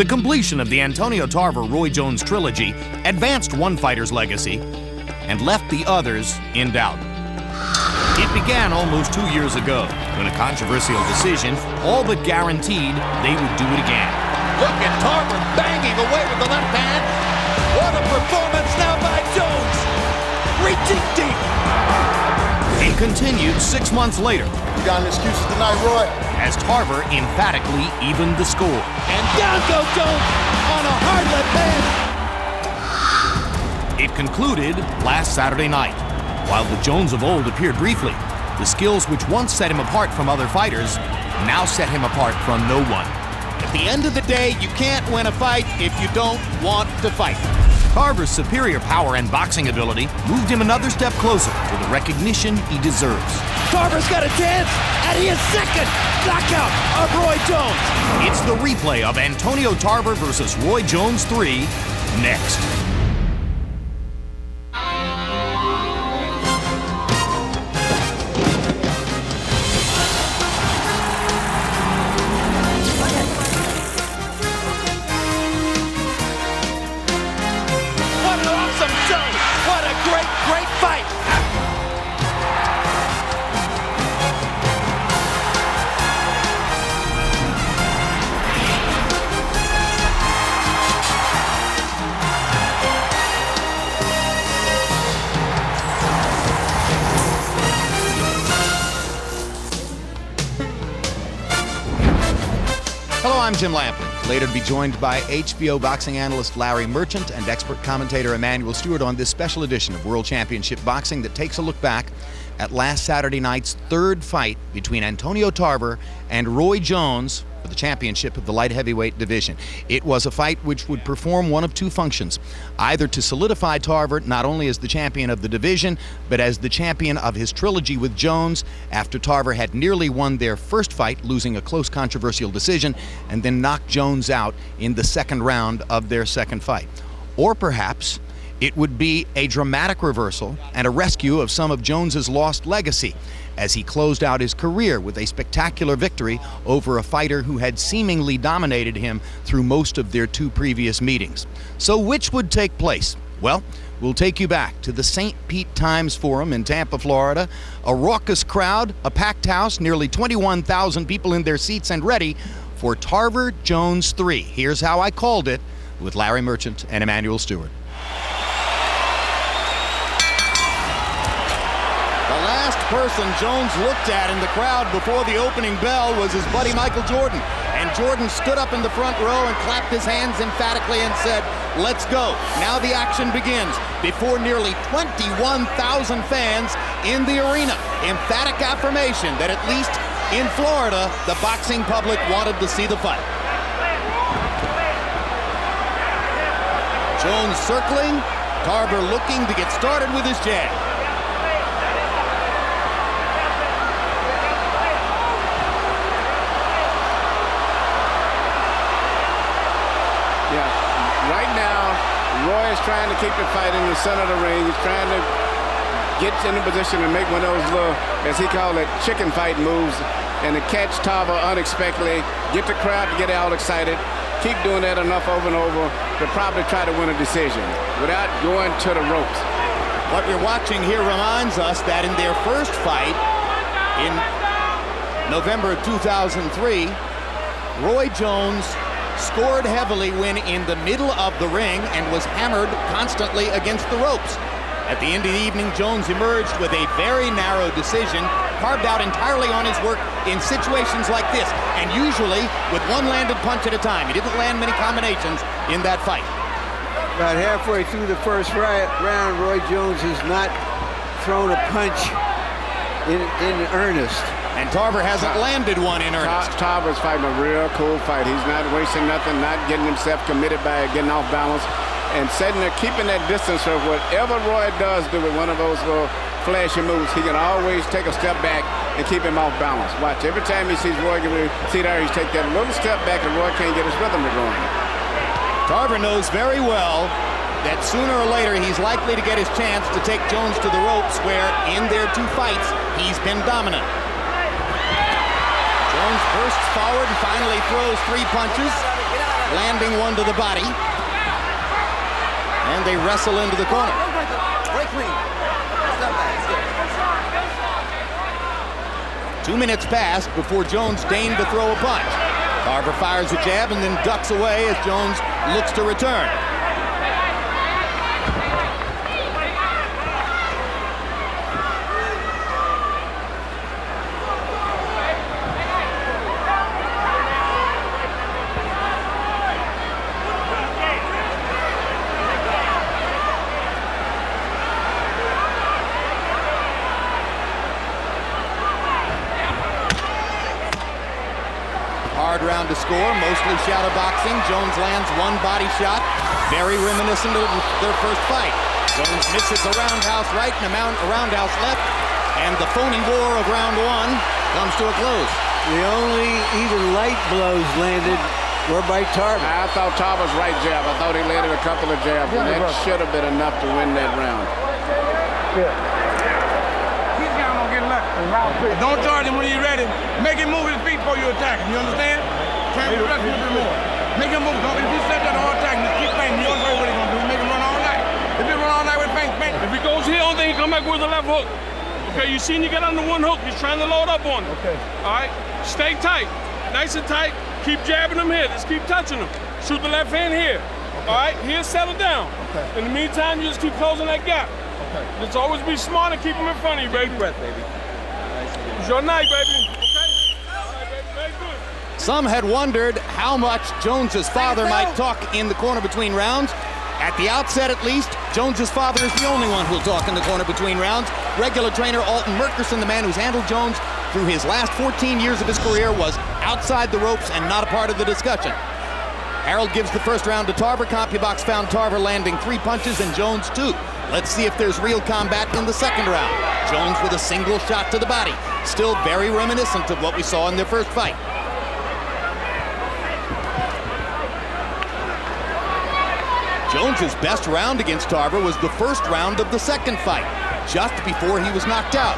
The completion of the Antonio Tarver-Roy Jones trilogy advanced one fighter's legacy and left the others in doubt. It began almost 2 years ago when a controversial decision all but guaranteed they would do it again. Look at Tarver banging away with the left hand. What a performance now by Jones. Reaching deep. It continued 6 months later. You got any excuses tonight, Roy? As Tarver emphatically evened the score. And down goes Jones on a hard left hand. It concluded last Saturday night. While the Jones of old appeared briefly, the skills which once set him apart from other fighters now set him apart from no one. At the end of the day, you can't win a fight if you don't want to fight. Tarver's superior power and boxing ability moved him another step closer to the recognition he deserves. Tarver's got a chance, and he is second knockout of Roy Jones. It's the replay of Antonio Tarver versus Roy Jones 3 next. Great fight! Hello, I'm Jim Lampley, later to be joined by HBO boxing analyst Larry Merchant and expert commentator Emmanuel Stewart on this special edition of World Championship Boxing that takes a look back at last Saturday night's third fight between Antonio Tarver and Roy Jones for the championship of the light heavyweight division. It was a fight which would perform one of two functions, either to solidify Tarver not only as the champion of the division, but as the champion of his trilogy with Jones after Tarver had nearly won their first fight, losing a close controversial decision, and then knocked Jones out in the second round of their second fight. Or perhaps it would be a dramatic reversal and a rescue of some of Jones's lost legacy as he closed out his career with a spectacular victory over a fighter who had seemingly dominated him through most of their two previous meetings. So which would take place? Well, we'll take you back to the St. Pete Times Forum in Tampa, Florida. A raucous crowd, a packed house, nearly 21,000 people in their seats and ready for Tarver Jones 3. Here's how I called it with Larry Merchant and Emmanuel Stewart. The last person Jones looked at in the crowd before the opening bell was his buddy Michael Jordan. And Jordan stood up in the front row and clapped his hands emphatically and said, "Let's go." Now the action begins before nearly 21,000 fans in the arena. Emphatic affirmation that at least in Florida, the boxing public wanted to see the fight. Jones circling, Tarver looking to get started with his jab. Right now, Roy is trying to keep the fight in the center of the ring. He's trying to get in a position to make one of those little, as he called it, chicken fight moves, and to catch Tarver unexpectedly, get the crowd to get all excited, keep doing that enough over and over to probably try to win a decision without going to the ropes. What we're watching here reminds us that in their first fight in November of 2003, Roy Jones scored heavily when in the middle of the ring and was hammered constantly against the ropes. At the end of the evening, Jones emerged with a very narrow decision, carved out entirely on his work in situations like this, and usually with one landed punch at a time. He didn't land many combinations in that fight. About halfway through the first round, Roy Jones has not thrown a punch in earnest. And Tarver hasn't landed one in earnest. Tarver's fighting a real cool fight. He's not wasting nothing, not getting himself committed by getting off balance, and sitting there keeping that distance of whatever Roy does do with one of those little flashy moves, he can always take a step back and keep him off balance. Watch, every time he sees Roy, see there, he's take that little step back and Roy can't get his rhythm to going. Tarver knows very well that sooner or later he's likely to get his chance to take Jones to the ropes, where in their two fights he's been dominant. Jones bursts forward and finally throws three punches. landing one to the body. And they wrestle into the corner. Break clean. That's not bad. It's good. 2 minutes passed before Jones deigned to throw a punch. Tarver fires a jab and then ducks away as Jones looks to return. Hard round to score, mostly shadow boxing. Jones lands one body shot, very reminiscent of their first fight. Jones misses a roundhouse right and a roundhouse left, and the phony war of round one comes to a close. The only even light blows landed were by Tarver. I thought Tarver's right jab. I thought he landed a couple of jabs, and that should have been enough to win that round. Don't charge him when he's ready. Make him move his feet before you attack him. You understand? Try to press him a bit more. Make him move. If he steps out the hard attack, just keep fighting. You don't know what he's going to do. Make him run all night. If he run all night with bang. If he goes here, only thing he come back with a left hook. Okay, you seen you get under one hook. He's trying to load up on him. Okay. All right? Stay tight. Nice and tight. Keep jabbing him here. Just keep touching him. Shoot the left hand here. Okay. All right? Here, settle down. Okay. In the meantime, you just keep closing that gap. Okay. Just always be smart and keep him in front of you, baby. Deep breath, baby. It's your night, baby. Okay? All right, baby. Very good. Some had wondered how much Jones's father might talk in the corner between rounds. At the outset, at least, Jones's father is the only one who'll talk in the corner between rounds. Regular trainer Alton Merkerson, the man who's handled Jones through his last 14 years of his career, was outside the ropes and not a part of the discussion. Harold gives the first round to Tarver. CompuBox found Tarver landing 3 punches and Jones 2. Let's see if there's real combat in the second round. Jones with a single shot to the body. Still very reminiscent of what we saw in their first fight. Jones's best round against Tarver was the first round of the second fight, just before he was knocked out.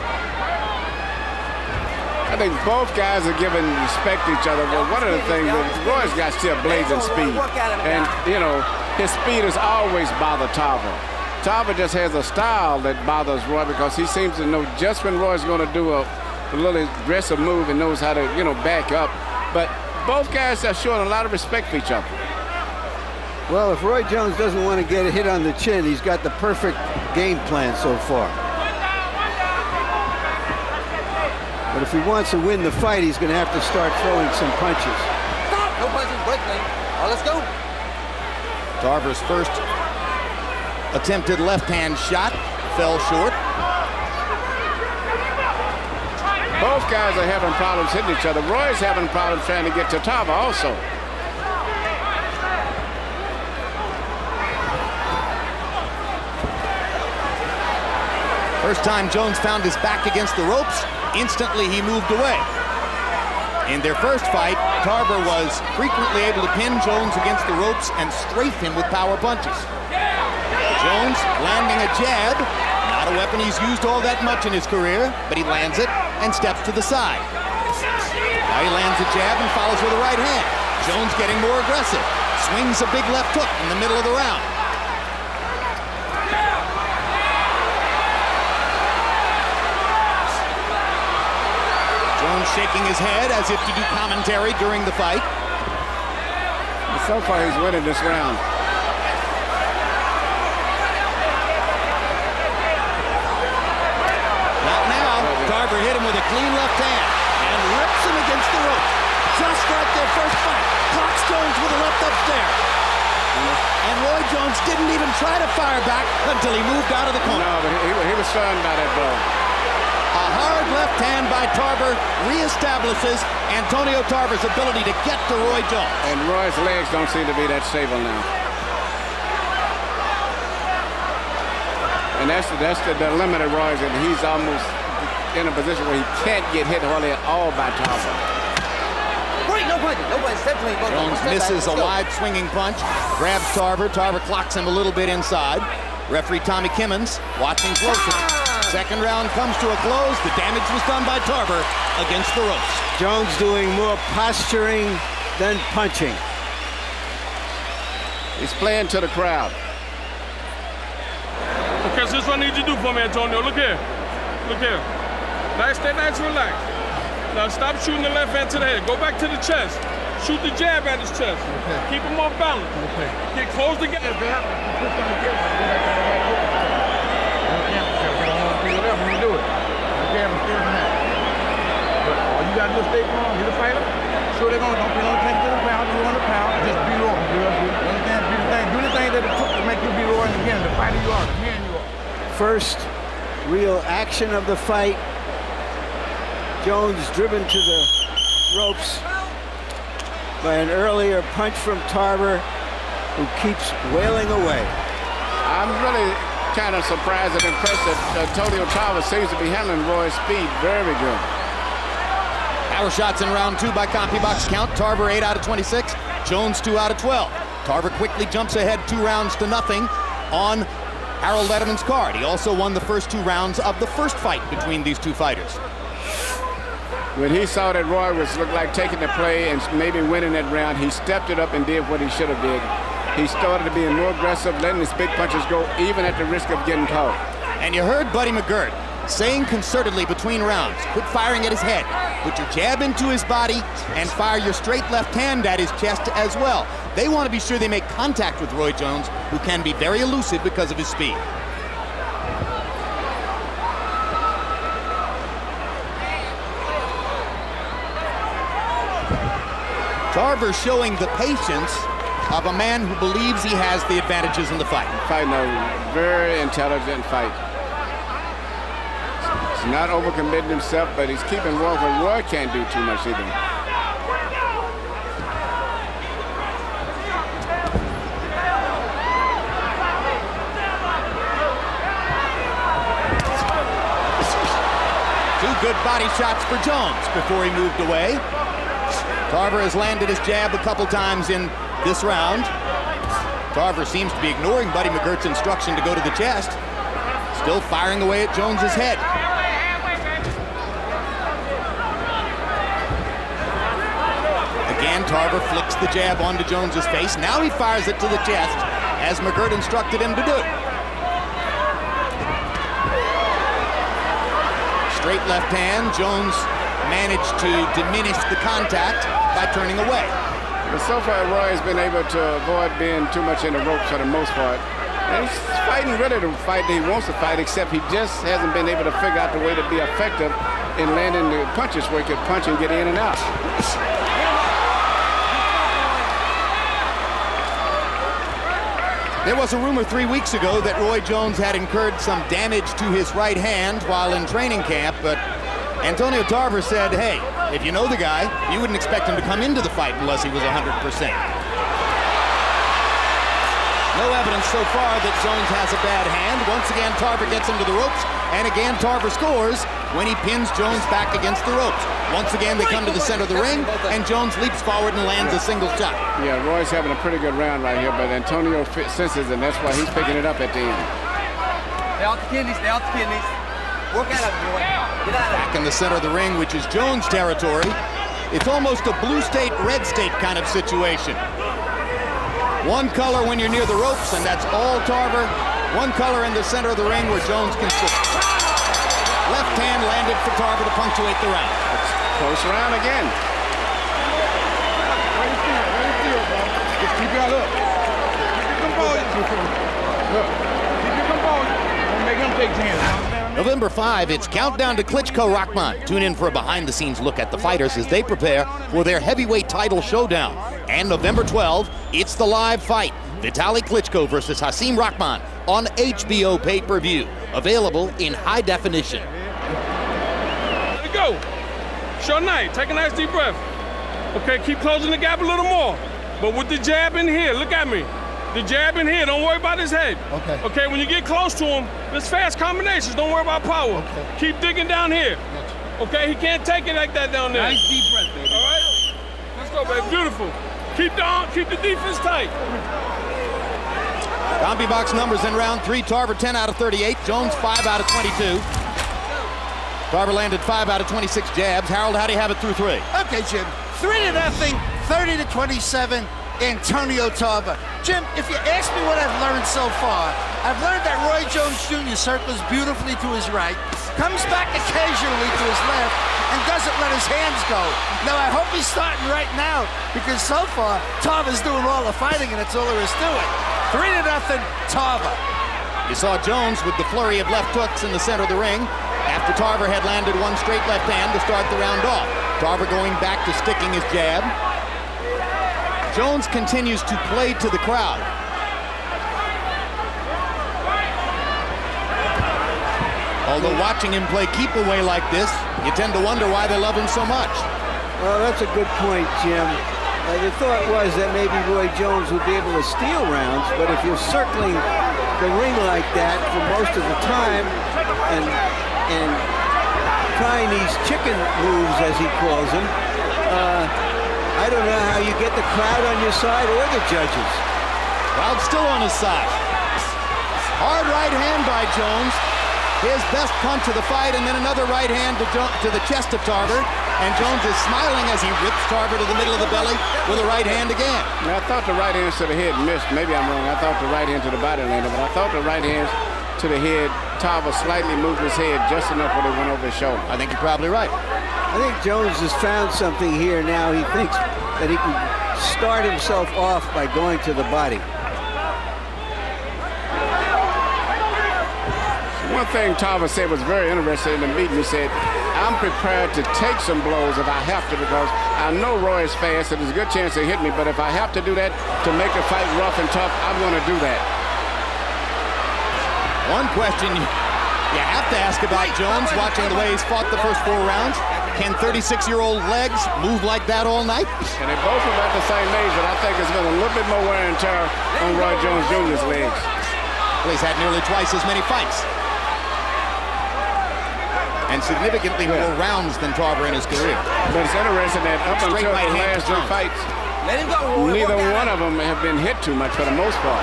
I think both guys are giving respect to each other. Well, one of the things that Roy's got still blazing speed. And, you know, his speed has always bothered Tarver. Tarver just has a style that bothers Roy because he seems to know just when Roy's going to do a little aggressive move and knows how to, you know, back up. But both guys are showing a lot of respect for each other. Well, if Roy Jones doesn't want to get a hit on the chin, he's got the perfect game plan so far. But if he wants to win the fight, he's going to have to start throwing some punches. Stop! No punches, break clean. Oh, let's go. Tarver's first attempted left-hand shot fell short. Both guys are having problems hitting each other. Roy's having problems trying to get to Tarver also. First time Jones found his back against the ropes, instantly he moved away. In their first fight, Tarver was frequently able to pin Jones against the ropes and strafe him with power punches. Jones landing a jab, not a weapon he's used all that much in his career, but he lands it and steps to the side. Now he lands a jab and follows with a right hand. Jones getting more aggressive, swings a big left hook in the middle of the round. Jones shaking his head as if to do commentary during the fight. So far, he's winning this round. Not now. Tarver hit him with a clean left hand and rips him against the rope. Just like their first fight. Clocks Jones with a left upstairs. And Roy Jones didn't even try to fire back until he moved out of the corner. No, but he was stunned by that blow. A hard left hand by Tarver reestablishes Antonio Tarver's ability to get to Roy Jones. And Roy's legs don't seem to be that stable now. And that's the limit of Roy's, and he's almost in a position where he can't get hit hardly at all by Tarver. Break, no punches. No punches. Step clean. Jones misses a wide swinging punch, grabs Tarver. Tarver clocks him a little bit inside. Referee Tommy Kimmons watching closely. Second round comes to a close. The damage was done by Tarver against the ropes. Jones doing more posturing than punching. He's playing to the crowd. Okay, so this is what I need you to do for me, Antonio. Look here. Look here. Nice, stay nice, relax. Now stop shooting the left hand to the head. Go back to the chest. Shoot the jab at his chest. Okay. Keep him off balance. Okay. Get close to get it. When you do it. Okay, I'm scared of that. But all you gotta do is stay calm. You're the fighter. Sure they're gonna don't take to the pound, you want to pound. Just be roaring. You understand? Do the thing that it took to make you be roaring again. The fighter you are, the man you are. First real action of the fight. Jones driven to the ropes by an earlier punch from Tarver, who keeps wailing away. I'm really kind of surprised and impressed that Antonio Tarver seems to be handling Roy's speed very good. Power shots in round 2 by CompuBox count. Tarver 8 out of 26, Jones 2 out of 12. Tarver quickly jumps ahead 2 rounds to nothing on Harold Letterman's card. He also won the first 2 rounds of the first fight between these 2 fighters. When he saw that Roy was looked like taking the play and maybe winning that round, he stepped it up and did what he should have did. He started to be more aggressive, letting his big punches go, even at the risk of getting caught. And you heard Buddy McGirt saying concertedly between rounds, quit firing at his head, put your jab into his body, and fire your straight left hand at his chest as well. They want to be sure they make contact with Roy Jones, who can be very elusive because of his speed. Tarver showing the patience of a man who believes he has the advantages in the fight. Fighting a very intelligent fight. He's not overcommitting himself, but he's keeping Roy where Roy can't do too much either. Two good body shots for Jones before he moved away. Tarver has landed his jab a couple times in this round. Tarver seems to be ignoring Buddy McGirt's instruction to go to the chest. Still firing away at Jones's head. Again, Tarver flicks the jab onto Jones's face. Now he fires it to the chest, as McGirt instructed him to do. Straight left hand. Jones managed to diminish the contact by turning away. But so far, Roy has been able to avoid being too much in the ropes for the most part. And he's fighting really the fight that he wants to fight, except he just hasn't been able to figure out the way to be effective in landing the punches where he could punch and get in and out. There was a rumor 3 weeks ago that Roy Jones had incurred some damage to his right hand while in training camp, but Antonio Tarver said, hey, if you know the guy, you wouldn't expect him to come into the fight unless he was 100%. No evidence so far that Jones has a bad hand. Once again, Tarver gets him to the ropes, and again, Tarver scores when he pins Jones back against the ropes. Once again, they come to the center of the ring, and Jones leaps forward and lands a single shot. Yeah, Roy's having a pretty good round right here, but Antonio senses, and that's why he's picking it up at the end. Stay off the kidneys, stay off the kidneys. Work out of it, Roy. Get out of it. Back in the center of the ring, which is Jones' territory. It's almost a blue state, red state kind of situation. One color when you're near the ropes, and that's all Tarver. One color in the center of the ring where Jones can sit. Left hand landed for Tarver to punctuate the round. Close round again. Just keep your look. Keep your composure. Look. Keep your composure. Don't make him take 10. November 5, it's Countdown to Klitschko-Rahman. Tune in for a behind-the-scenes look at the fighters as they prepare for their heavyweight title showdown. And November 12, it's the live fight, Vitaly Klitschko versus Hasim Rahman on HBO pay-per-view, available in high definition. There you go. Short night. Take a nice deep breath. Okay, keep closing the gap a little more. But with the jab in here, look at me. The jab in here, don't worry about his head. Okay. Okay, when you get close to him, there's fast combinations. Don't worry about power. Okay. Keep digging down here. Okay, he can't take it like that down there. Nice deep breath, baby. All right? Let's go, baby. Beautiful. Keep the defense tight. CompuBox numbers in round 3. Tarver 10 out of 38. Jones 5 out of 22. Tarver landed 5 out of 26 jabs. Harold, how do you have it through 3? Okay, Jim. 3-0, 30-27. Antonio Tarver. Jim, if you ask me what I've learned so far, I've learned that Roy Jones Jr. circles beautifully to his right, comes back occasionally to his left, and doesn't let his hands go. Now, I hope he's starting right now, because so far, Tarver's doing all the fighting, and that's all there is to it. 3-0, Tarver. You saw Jones with the flurry of left hooks in the center of the ring after Tarver had landed one straight left hand to start the round off. Tarver going back to sticking his jab. Jones continues to play to the crowd. Although watching him play keep away like this, you tend to wonder why they love him so much. Well, that's a good point, Jim. The thought was that maybe Roy Jones would be able to steal rounds, but if you're circling the ring like that for most of the time and trying these chicken moves, as he calls them, I don't know how you get the crowd on your side or the judges. Crowd still on his side. Hard right hand by Jones. His best punch of the fight, and then another right hand to the chest of Tarver. And Jones is smiling as he rips Tarver to the middle of the belly with a right hand again. Now, I thought the right hands to the head missed. Maybe I'm wrong. I thought the right hand to the body landed, but I thought the right hands to the head, Tarver slightly moved his head just enough where they went over his shoulder. I think you're probably right. I think Jones has found something here now. He thinks that he can start himself off by going to the body. One thing Tarver said was very interesting in the meeting. He said, I'm prepared to take some blows if I have to, because I know Roy is fast and there's a good chance to hit me, but if I have to do that to make the fight rough and tough, I'm going to do that. One question you have to ask about Jones, watching the way he's fought the first 4 rounds. Can 36-year-old legs move like that all night? And they both are about the same age, but I think it's been a little bit more wear and tear on Roy Jones Jr.'s legs. Well, he's had nearly twice as many fights. And significantly more rounds than Tarver in his career. But it's interesting that up until the last 3 fights, neither one of them have been hit too much for the most part.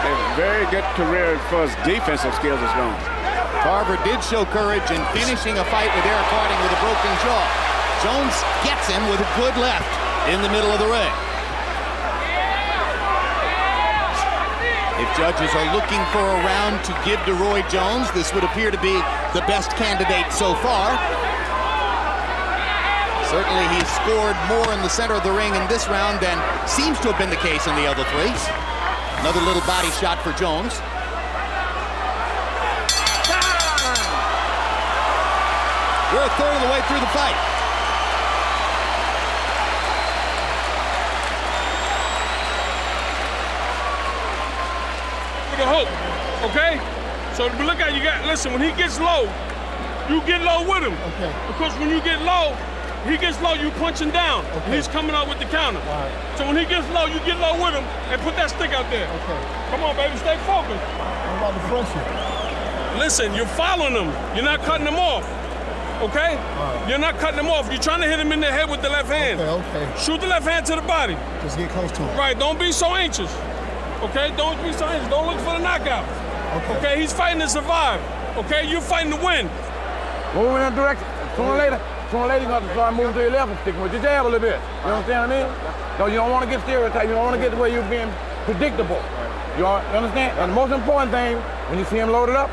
They have a very good career as far as defensive skills is going. Tarver did show courage in finishing a fight with Eric Harding with a broken jaw. Jones gets him with a good left in the middle of the ring. If judges are looking for a round to give to Roy Jones, this would appear to be the best candidate so far. Certainly he's scored more in the center of the ring in this round than seems to have been the case in the other 3. Another little body shot for Jones. We're a third of the way through the fight. The hope, okay? So look at listen, when he gets low, you get low with him. Okay. Because when you get low, he gets low, you punch him down. Okay. He's coming out with the counter. Right. So when he gets low, you get low with him and put that stick out there. Okay. Come on, baby, stay focused. What about the pressure? Listen, you're following him. You're not cutting him off. Okay? Right. You're not cutting him off. You're trying to hit him in the head with the left hand. Okay. Shoot the left hand to the body. Just get close to him. Right, don't be so anxious. Okay, don't be so anxious. Don't look for the knockout. Okay, he's fighting to survive. Okay, you're fighting to win. Move in that direction. Sooner or later, you're going to have to start moving to your left and sticking with your jab a little bit. You understand what I mean? So you don't want to get stereotyped. You don't want to get to where you're being predictable. You understand? And the most important thing, when you see him loaded up,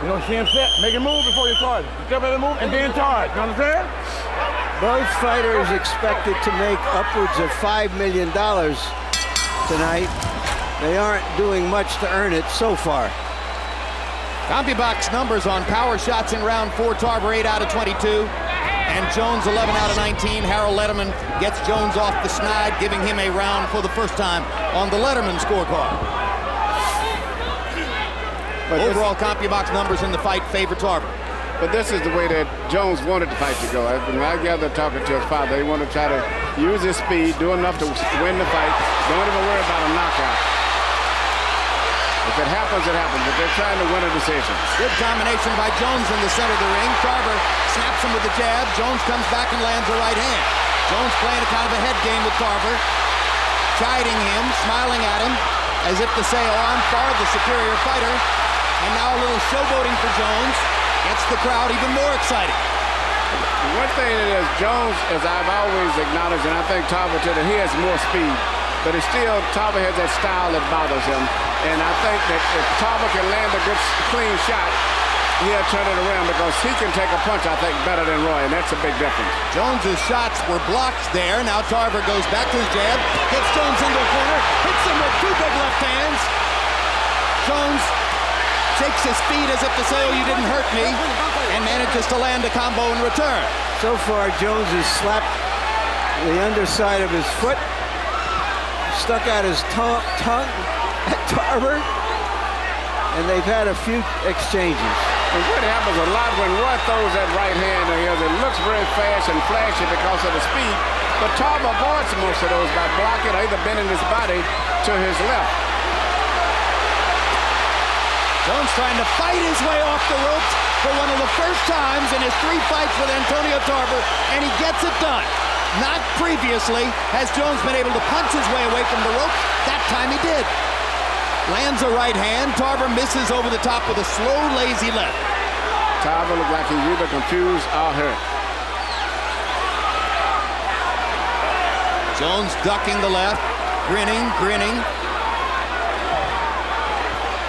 you don't see him set. Make him move before you charge. You step in the move and then charge. You understand? Both fighters expected to make upwards of $5 million tonight. They aren't doing much to earn it so far. CompuBox numbers on power shots in round 4. Tarver 8 out of 22. And Jones 11 out of 19. Harold Letterman gets Jones off the snide, giving him a round for the first time on the Letterman scorecard. But overall, CompuBox numbers in the fight favor Tarver. But this is the way that Jones wanted the fight to go. When I gather talking to his father, he wanted to try to use his speed, do enough to win the fight. Don't even worry about a knockout. If it happens, it happens, but they're trying to win a decision. Good combination by Jones in the center of the ring. Tarver snaps him with the jab. Jones comes back and lands a right hand. Jones playing a kind of a head game with Tarver, chiding him, smiling at him, as if to say, oh, I'm far the superior fighter. And now a little showboating for Jones gets the crowd even more excited. One thing is, Jones, as I've always acknowledged, and I think Tarver too, that he has more speed. but it's still, Tarver has that style that bothers him. And I think that if Tarver can land a good, clean shot, he'll turn it around because he can take a punch, I think, better than Roy, and that's a big difference. Jones's shots were blocked there. Now Tarver goes back to the jab, hits Jones into the corner, hits him with two big left hands. Jones shakes his feet as if to say, oh, you didn't hurt me, and manages to land a combo in return. So far, Jones has slapped the underside of his foot, stuck out his tongue at Tarver, and they've had a few exchanges. And what happens a lot when Roy throws that right hand of his, it looks very fast and flashy because of the speed, but Tarver avoids most of those by blocking or either bending his body to his left. Jones trying to fight his way off the ropes for one of the first times in his 3 fights with Antonio Tarver, and he gets it done. Not previously has Jones been able to punch his way away from the ropes. That time he did. Lands a right hand. Tarver misses over the top with a slow, lazy left. Tarver looked like he's either confused or hurt. Jones ducking the left, grinning.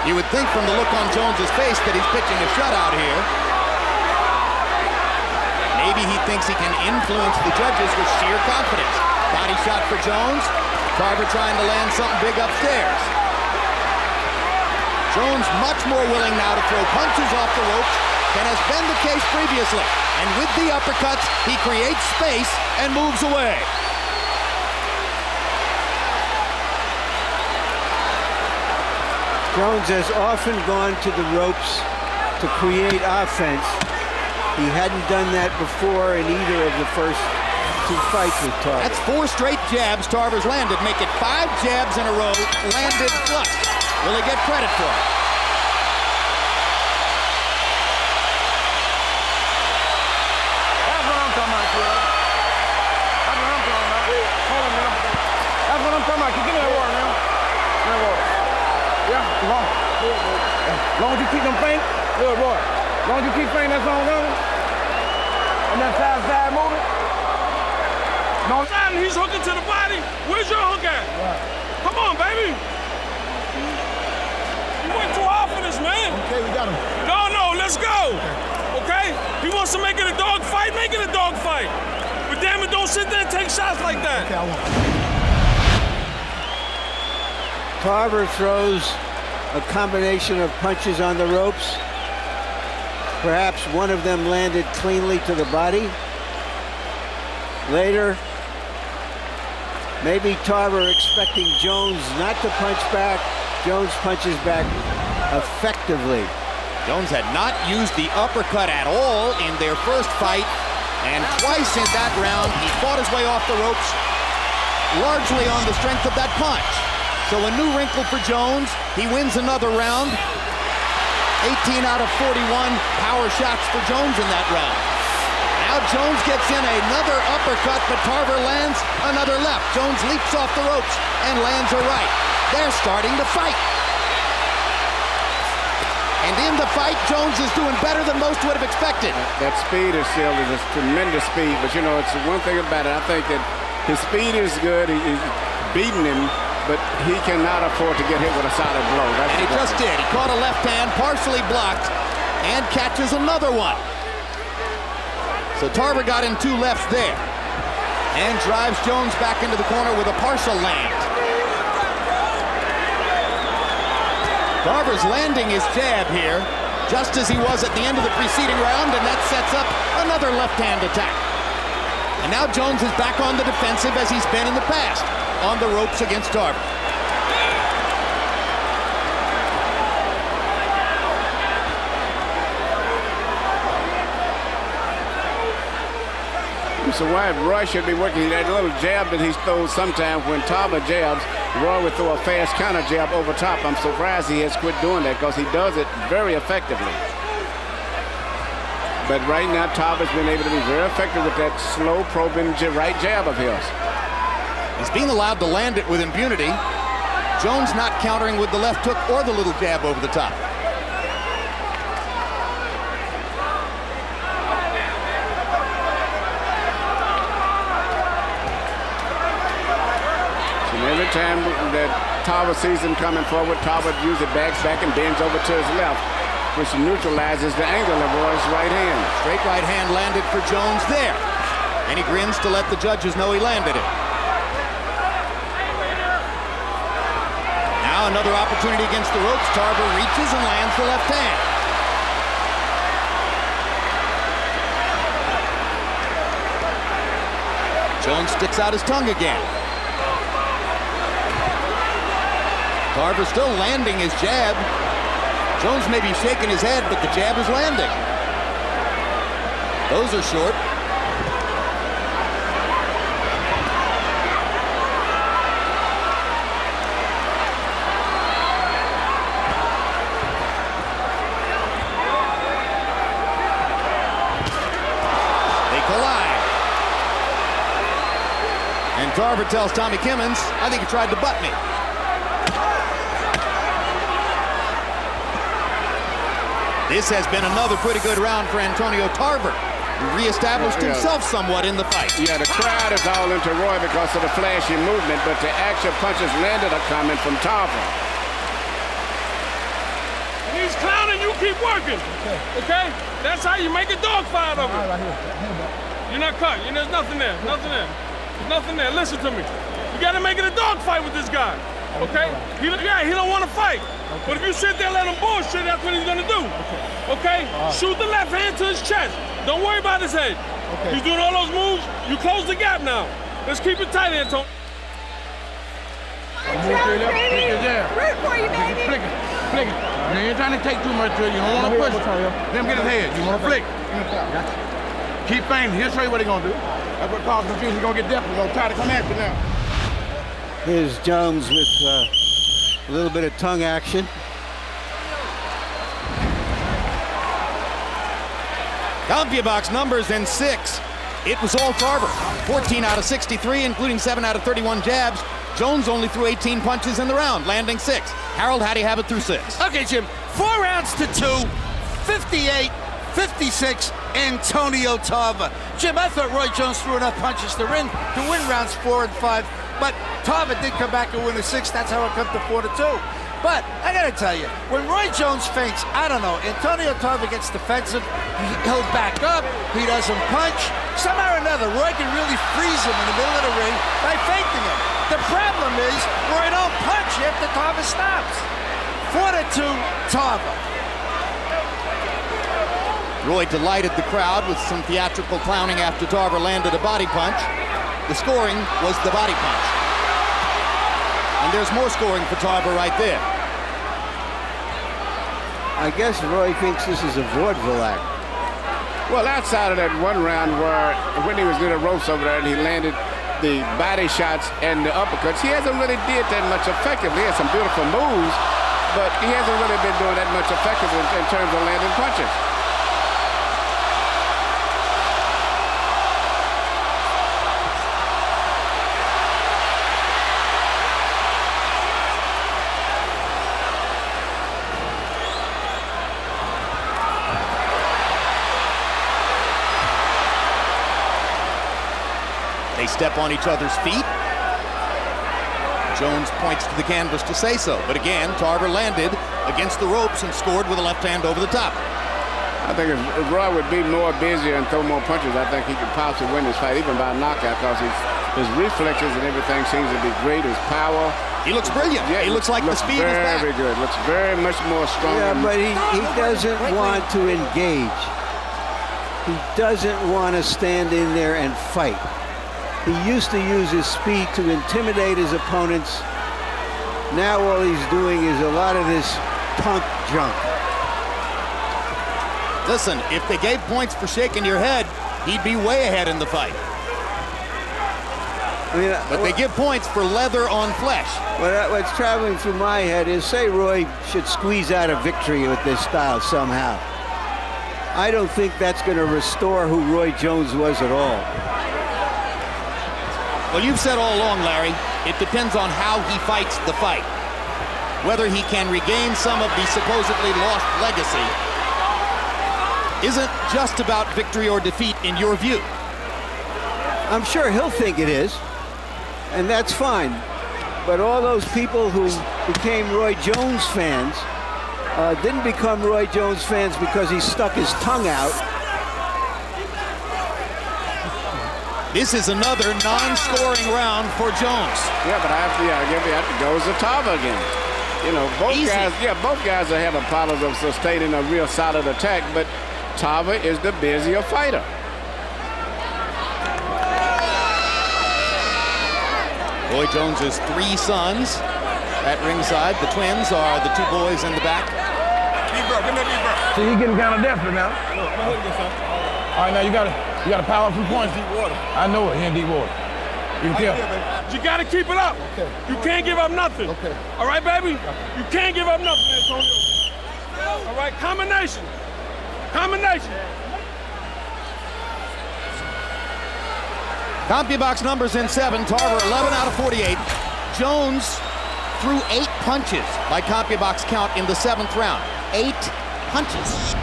You would think from the look on Jones's face that he's pitching a shutout here. Maybe he thinks he can influence the judges with sheer confidence. Body shot for Jones. Tarver trying to land something big upstairs. Jones much more willing now to throw punches off the ropes than has been the case previously. And with the uppercuts, he creates space and moves away. Jones has often gone to the ropes to create offense. He hadn't done that before in either of the first 2 fights with Tarver. That's 4 straight jabs Tarver's landed. Make it 5 jabs in a row, landed flush. Will he get credit for it? That's what I'm talking about, kid. That's what I'm talking about. Hold on, man. That's what I'm talking about. Give me that water, man. Give me that water. Yeah, come on. As long as you keep them faint, good boy. As long as you keep faint, that's all going. And that side moving. No, he's hooking to the body. Where's your hook at? Right. Come on, baby. You went too hard for this, man. Okay, we got him. No, let's go. Okay? He wants to make it a dog fight, make it a dog fight. But damn it, don't sit there and take shots like that. Okay, I won't. Tarver throws a combination of punches on the ropes. Perhaps one of them landed cleanly to the body. Later, maybe Tarver expecting Jones not to punch back. Jones punches back effectively. Jones had not used the uppercut at all in their first fight, and twice in that round he fought his way off the ropes, largely on the strength of that punch. So a new wrinkle for Jones. He wins another round. 18 out of 41 power shots for Jones in that round. Now Jones gets in another uppercut, but Tarver lands another left. Jones leaps off the ropes and lands a right. They're starting to fight. And in the fight, Jones is doing better than most would have expected. That speed is still is a tremendous speed, but you know, it's one thing about it. I think that his speed is good. He's beating him, but he cannot afford to get hit with a solid blow. And he just did. He caught a left hand, partially blocked, and catches another one. So Tarver got in 2 lefts there and drives Jones back into the corner with a partial land. Tarver's landing his jab here, just as he was at the end of the preceding round, and that sets up another left-hand attack. And now Jones is back on the defensive as he's been in the past, on the ropes against Tarver. So why Roy should be working that little jab that he throws sometimes when Tarver jabs, Roy would throw a fast counter jab over top. I'm surprised he has quit doing that because he does it very effectively. But right now, Tarver's been able to be very effective with that slow probing right jab of his. He's being allowed to land it with impunity. Jones not countering with the left hook or the little jab over the top. And every time that Tarver sees him coming forward, Tarver usually backs back and bends over to his left, which neutralizes the angle of Roy's right hand. Straight right hand landed for Jones there. And he grins to let the judges know he landed it. Now another opportunity against the ropes. Tarver reaches and lands the left hand. Jones sticks out his tongue again. Tarver still landing his jab. Jones may be shaking his head, but the jab is landing. Those are short. Tarver tells Tommy Kimmons, I think he tried to butt me. This has been another pretty good round for Antonio Tarver, who reestablished himself somewhat in the fight. Yeah, the crowd is all into Roy because of the flashy movement, but the actual punches landed are coming from Tarver. And he's clowning, you keep working. Okay? That's how you make a dog fight of it. You're not cut. There's nothing there. Nothing there. Nothing there. Listen to me. You got to make it a dog fight with this guy. Okay? He don't want to fight. But if you sit there and let him bullshit, that's what he's going to do. Okay? Shoot the left hand to his chest. Don't worry about his head. He's doing all those moves. You close the gap now. Let's keep it tight, Antonio. Move to your left, flick your jab. Root for you, baby. Flick it, flick it. You ain't trying to take too much to it. You don't want to push. Let him get his head. You want to flick. Keep feigning. He'll show you what he's going to do. That's what causes confusion. He's going to get desperate. He's going to try to come at you now. Here's Jones with a little bit of tongue action. CompuBox numbers in 6. It was all Tarver. 14 out of 63, including 7 out of 31 jabs. Jones only threw 18 punches in the round, landing 6. Harold, how do you have it through 6? Okay, Jim. 4 rounds to 2, 58-56, Antonio Tarver. Jim, I thought Roy Jones threw enough punches to win rounds 4 and 5, but Tarver did come back and win the 6th. That's how it come to 4-2. But I gotta tell you, when Roy Jones feints, I don't know, Antonio Tarver gets defensive, he'll back up, he doesn't punch. Somehow or another, Roy can really freeze him in the middle of the ring by feinting him. The problem is, Roy don't punch after Tarver stops. 4-2, Tarver. Roy delighted the crowd with some theatrical clowning after Tarver landed a body punch. The scoring was the body punch. And there's more scoring for Tarver right there. I guess Roy thinks this is a vaudeville act. Well, outside of that one round where when he was near the ropes over there and he landed the body shots and the uppercuts, he hasn't really did that much effectively. He has some beautiful moves, but he hasn't really been doing that much effectively in terms of landing punches. They step on each other's feet. Jones points to the canvas to say so. But again, Tarver landed against the ropes and scored with a left hand over the top. I think if Roy would be more busy and throw more punches, I think he could possibly win this fight, even by knockout, because his reflexes and everything seems to be great. His power. He looks brilliant. Yeah, he looks like the speed is back. Very good. Looks very much more strong. Yeah, but he doesn't want to engage. He doesn't want to stand in there and fight. He used to use his speed to intimidate his opponents. Now all he's doing is a lot of this punk junk. Listen, if they gave points for shaking your head, he'd be way ahead in the fight. I mean, but they give points for leather on flesh. What's traveling through my head is, say Roy should squeeze out a victory with this style somehow. I don't think that's going to restore who Roy Jones was at all. Well, you've said all along, Larry, it depends on how he fights the fight. Whether he can regain some of the supposedly lost legacy isn't just about victory or defeat in your view. I'm sure he'll think it is, and that's fine. But all those people who became Roy Jones fans didn't become Roy Jones fans because he stuck his tongue out. This is another non-scoring round for Jones. Yeah, but it goes to Tarver again. You know, both guys are having problems of sustaining a real solid attack, but Tarver is the busier fighter. Roy Jones's 3 sons at ringside. The twins are the 2 boys in the back. Deep breath, give me a deep breath. See, he's getting kind of desperate now. All right, now you gotta power up some points. Deep water. I know it. He in deep water. You can tell. You gotta keep it up. Okay. You can't give up nothing. Okay. All right, baby? You can't give up nothing, Antonio. All right, combination. Combination. CompuBox numbers in 7. Tarver 11 out of 48. Jones threw 8 punches by CompuBox count in the 7th round. 8 punches.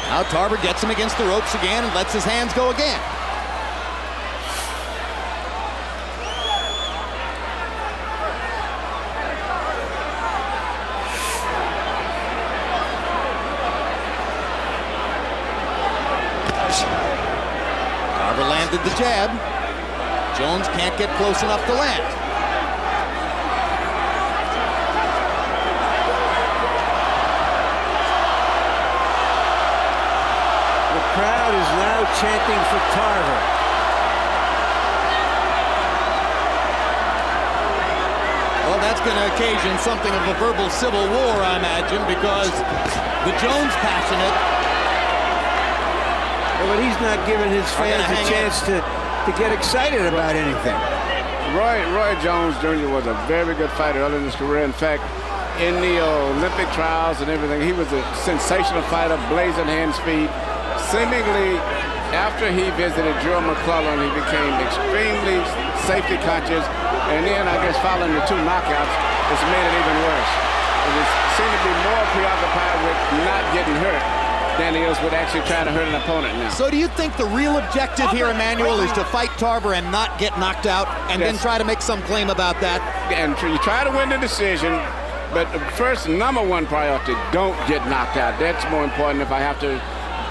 Now Tarver gets him against the ropes again and lets his hands go again. Tarver landed the jab. Jones can't get close enough to land. The crowd is now chanting for Tarver. Well, that's going to occasion something of a verbal civil war, I imagine, because the Jones passionate. But he's not giving his fans a chance to get excited about anything. Roy Jones Jr. was a very good fighter early in his career. In fact, in the Olympic trials and everything, he was a sensational fighter, blazing hand speed. Seemingly, after he visited Joe McClellan, he became extremely safety conscious. And then, I guess, following the 2 knockouts, it's made it even worse. It seemed to be more preoccupied with not getting hurt than he is with actually trying to hurt an opponent now. So do you think the real objective here, Emmanuel, is to fight Tarver and not get knocked out and then try to make some claim about that? And you try to win the decision, but the first #1 priority, don't get knocked out. That's more important if I have to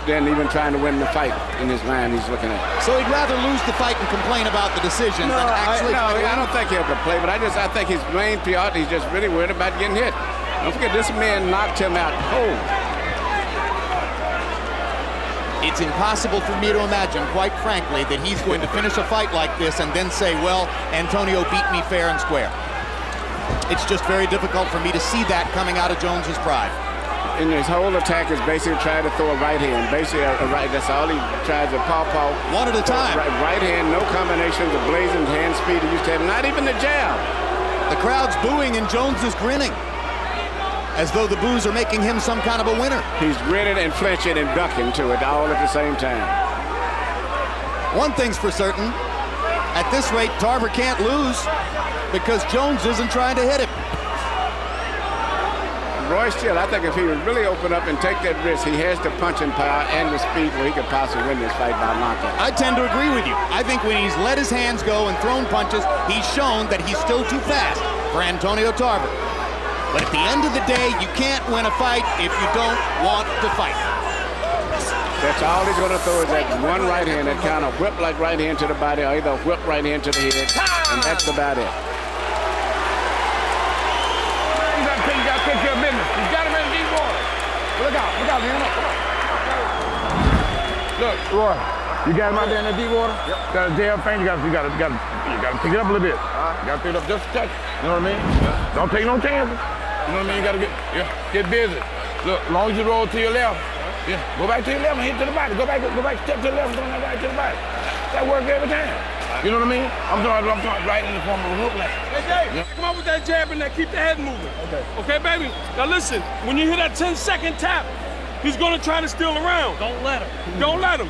than even trying to win the fight in his mind he's looking at. So he'd rather lose the fight and complain about the decision than actually I don't think he'll complain, but I think his main priority is just really worried about getting hit. Don't forget, this man knocked him out cold. It's impossible for me to imagine, quite frankly, that he's going to finish a fight like this and then say, well, Antonio beat me fair and square. It's just very difficult for me to see that coming out of Jones's pride. And his whole attack is basically trying to throw a right hand. Basically, a right. That's all he tries to paw. One at a time. Right hand, no combinations of blazing hand speed he used to have. Not even the jab. The crowd's booing and Jones is grinning, as though the boos are making him some kind of a winner. He's grinning and flinching and ducking to it all at the same time. One thing's for certain. At this rate, Tarver can't lose because Jones isn't trying to hit him. Roy still, I think if he would really open up and take that risk, he has the punching power and the speed where he could possibly win this fight by knockout. I tend to agree with you. I think when he's let his hands go and thrown punches, he's shown that he's still too fast for Antonio Tarver. But at the end of the day, you can't win a fight if you don't want to fight. That's all he's going to throw is that one right hand, that kind of whip like right hand to the body, or either whip right hand to the head, and that's about it. You got to take care of business. You got him in deep water. Look out, man. Look, Roy, you got him out there in the deep water? Yep. Got a jail thing, you got to pick it up a little bit. You got to pick it up just a touch. You know what I mean? Yeah. Don't take no chances. You know what I mean? You got to get busy. Look, as long as you roll to your left, go back to your left and hit to the body. Go back, step to the left and throw that right to the body. That works every time. You know what I mean? I'm talking right in the form of a hook like. Hey, Dave, come on with that jab and that keep the head moving. Okay, baby? Now listen, when you hear that 10-second tap, he's gonna try to steal around. Don't let him. Don't let him.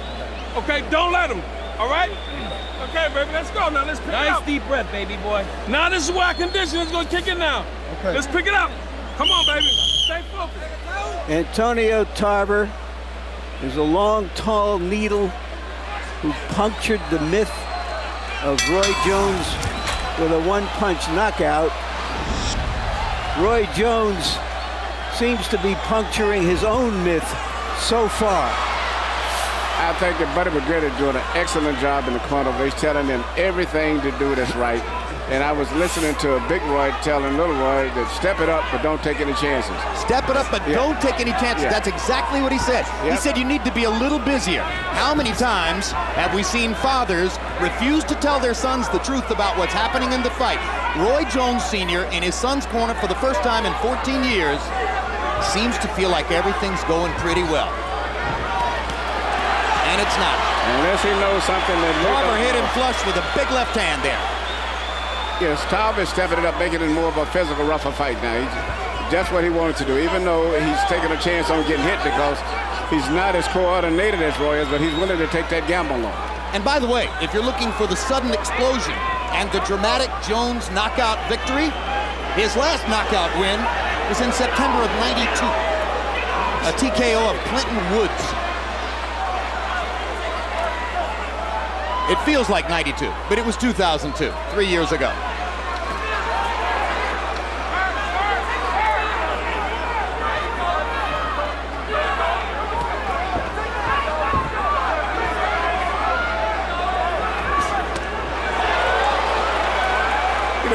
Okay, don't let him. All right? Okay, baby, let's go now. Let's pick it up. Nice deep breath, baby boy. Now this is where our condition is gonna kick in now. Okay. Let's pick it up. Come on, baby. Stay focused. Antonio Tarver is a long, tall needle who punctured the myth of Roy Jones with a one-punch knockout. Roy Jones seems to be puncturing his own myth so far. I think that Buddy McGregor is doing an excellent job in the corner. He's telling him everything to do that's right. And I was listening to Big Roy telling Little Roy that step it up, but don't take any chances. Step it up, but don't take any chances. That's exactly what he said. He said you need to be a little busier. How many times have we seen fathers refuse to tell their sons the truth about what's happening in the fight? Roy Jones Sr. in his son's corner for the first time in 14 years seems to feel like everything's going pretty well. And it's not. Unless he knows something that Tarver hit him flush with a big left hand there. Yes, Tarver is stepping it up, making it more of a physical, rougher fight now. That's what he wanted to do, even though he's taking a chance on getting hit because he's not as coordinated as Roy is, but he's willing to take that gamble on. And by the way, if you're looking for the sudden explosion and the dramatic Jones knockout victory, his last knockout win was in September of '92. A TKO of Clinton Woods. It feels like '92, but it was 2002, 3 years ago.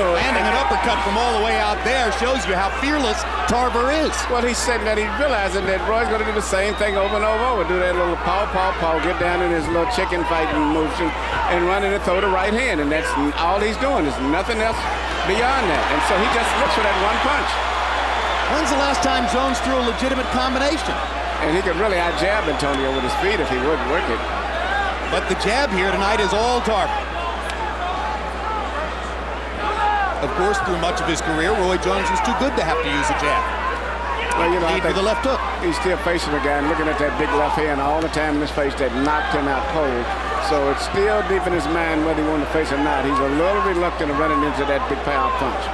Landing an uppercut from all the way out there shows you how fearless Tarver is. Well, he's saying that he's realizing that Roy's going to do the same thing over and over. Do that little paw, get down in his little chicken fighting motion and run in and throw the right hand. And that's all he's doing. There's nothing else beyond that. And so he just looks for that one punch. When's the last time Jones threw a legitimate combination? And he could really out-jab Antonio with his feet if he would work it. But the jab here tonight is all Tarver. Of course, through much of his career, Roy Jones was too good to have to use a jab. Well, you know, Lead with the left hook. He's still facing a guy and looking at that big left hand all the time in his face that knocked him out cold. So it's still deep in his mind whether he wanted to face or not. He's a little reluctant of running into that big power punch.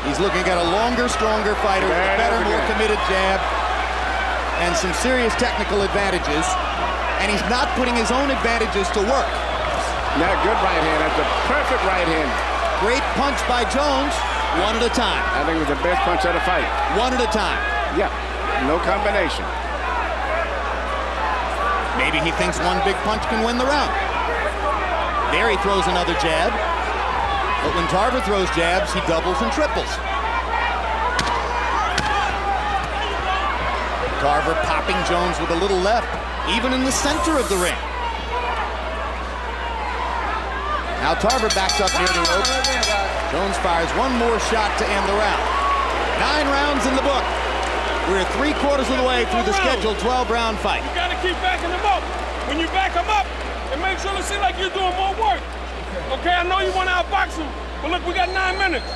He's looking at a longer, stronger fighter with a better, more committed jab and some serious technical advantages. And he's not putting his own advantages to work. Now, good right hand. That's a perfect right hand. Great punch by Jones, one at a time. I think it was the best punch of the fight. One at a time. Yeah, no combination. Maybe he thinks one big punch can win the round. There he throws another jab. But when Tarver throws jabs, he doubles and triples. Tarver popping Jones with a little left, even in the center of the ring. Now Tarver backs up near the rope. Jones fires one more shot to end the round. 9 rounds in the book. We're 3/4 of the way through the scheduled 12-round fight. You gotta keep backing him up. When you back him up, it makes sure it seems like you're doing more work. Okay, I know you want to outbox him, but look, we got 9 minutes.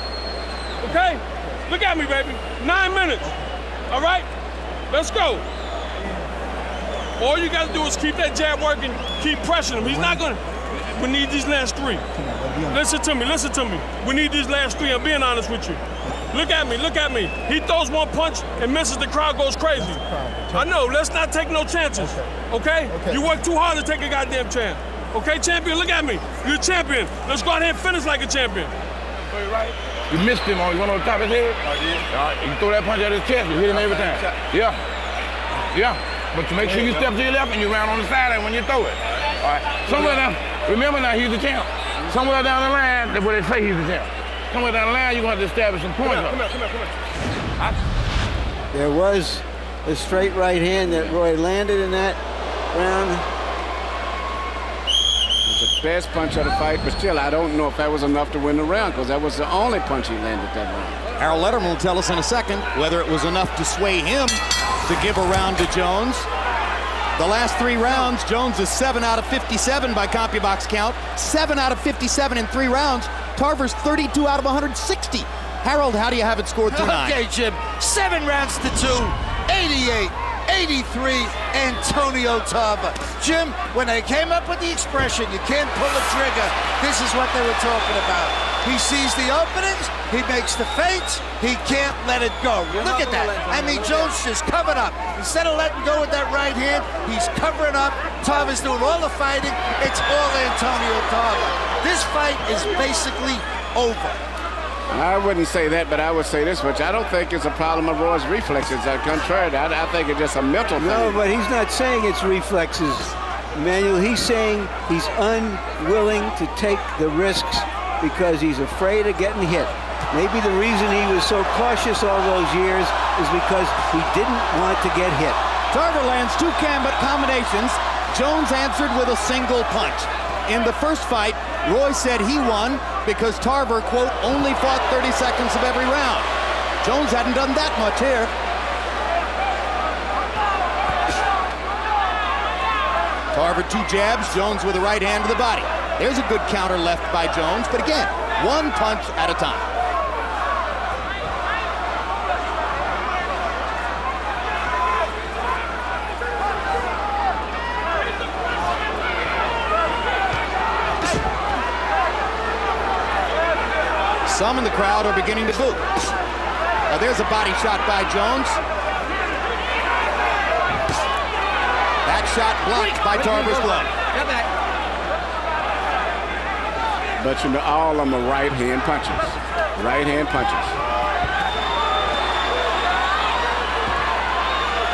Okay? Look at me, baby. 9 minutes. All right? Let's go. All you gotta do is keep that jab working, keep pressuring him. He's not gonna. We need these last 3. Listen to me. We need these last 3. I'm being honest with you. Look at me. He throws one punch and misses, the crowd goes crazy. I know, let's not take no chances, okay? You work too hard to take a goddamn chance. Okay, champion, look at me. You're a champion. Let's go out here and finish like a champion. Right? You missed him on the top of his head. I did. You throw that punch at his chest, you hit him every time. Yeah. But to make sure you step to your left and you round on the side when you throw it. All right. Somewhere down, remember now, he's the champ. Somewhere down the line, that's where they say he's the champ. Somewhere down the line, you're going to have to establish some points. Come here. There was a straight right hand that Roy landed in that round. It was the best punch of the fight, but still, I don't know if that was enough to win the round because that was the only punch he landed that round. Harold Letterman will tell us in a second whether it was enough to sway him to give a round to Jones. The last 3 rounds, Jones is 7 out of 57 by CompuBox count. 7 out of 57 in 3 rounds. Tarver's 32 out of 160. Harold, how do you have it scored through 9? Okay, Jim. 7 rounds to 2. 88, 83, Antonio Tarver. Jim, when they came up with the expression, you can't pull a trigger, this is what they were talking about. He sees the openings, he makes the feints, he can't let it go. Look at that. I mean, Jones just covered up. Instead of letting go with that right hand, he's covering up. Tarver's doing all the fighting. It's all Antonio Tarver. This fight is basically over. I wouldn't say that, but I would say this, which I don't think is a problem of Roy's reflexes. Contrary, I think it's just a mental thing. No, but he's not saying it's reflexes, Emmanuel. He's saying he's unwilling to take the risks because he's afraid of getting hit. Maybe the reason he was so cautious all those years is because he didn't want to get hit. Tarver lands 2 combinations. Jones answered with a single punch. In the first fight, Roy said he won because Tarver, quote, only fought 30 seconds of every round. Jones hadn't done that much here. Tarver 2 jabs, Jones with a right hand to the body. There's a good counter left by Jones, but again, 1 punch at a time. Some in the crowd are beginning to boo. Now there's a body shot by Jones. That shot blocked by Tarver's glove. But you know, all of them are right-hand punches. Right-hand punches.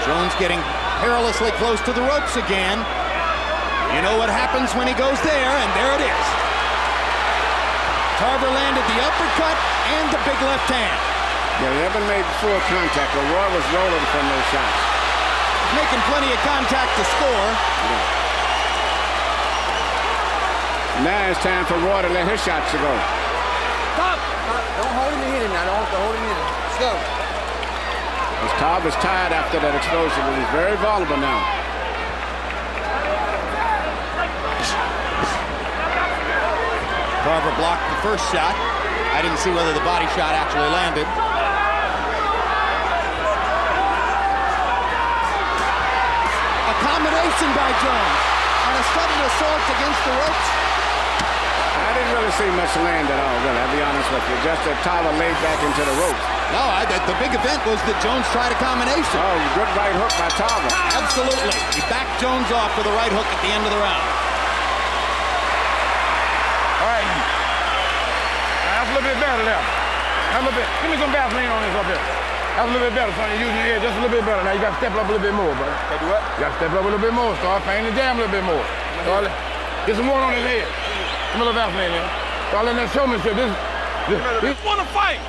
Jones getting perilously close to the ropes again. You know what happens when he goes there, and there it is. Tarver landed the uppercut and the big left hand. Yeah, they haven't made full contact, but Roy was rolling from those shots. He's making plenty of contact to score. Yeah. Now it's time for Roy to let his shots go. Stop! Don't hold him and hit him now. Don't hold him and hit him. Let's go. Tarver's tired after that explosion, and he's very vulnerable now. Tarver blocked the first shot. I didn't see whether the body shot actually landed. A combination by Jones and a sudden assault against the ropes. I didn't really see much land at all, really, I'll be honest with you. Just that Tarver laid back into the ropes. No, the big event was that Jones tried a combination. Oh, good right hook by Tarver. Absolutely. He backed Jones off with a right hook at the end of the round. All right. That's a little bit better there. That's a little bit. Give me some Vaseline on this up here. That's a little bit better, son. You're using your head just a little bit better. Now you got to step up a little bit more, brother. Okay, do what? You got to step up a little bit more. Start painting the jam a little bit more. Get some more on his head. Some little Vaseline in. Start letting that showmanship. This Want to fight?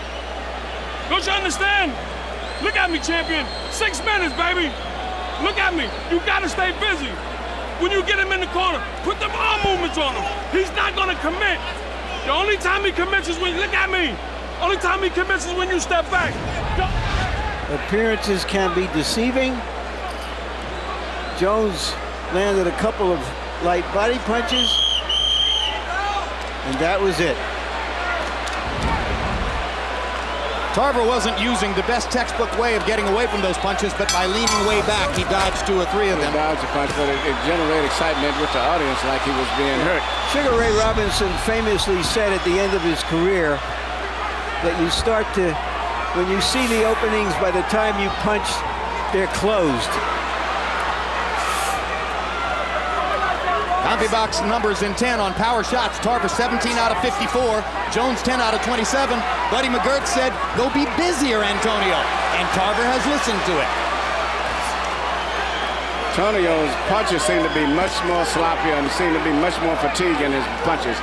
Don't you understand? Look at me, champion. 6 minutes, baby. Look at me. You got to stay busy. When you get him in the corner, put them arm movements on him. He's not going to commit. The only time he commits is when, look at me. Only time he commits is when you step back. Appearances can be deceiving. Jones landed a couple of light body punches, and that was it. Tarver wasn't using the best textbook way of getting away from those punches, but by leaning way back, he dodged 2 or 3 of them. He dodged a punch, but it generated excitement with the audience like he was being hurt. Sugar Ray Robinson famously said at the end of his career that you start to, when you see the openings, by the time you punch, they're closed. CompuBox numbers in 10 on power shots. Tarver 17 out of 54. Jones 10 out of 27. Buddy McGirt said, go be busier, Antonio. And Tarver has listened to it. Antonio's punches seem to be much more sloppier and seem to be much more fatigued in his punches.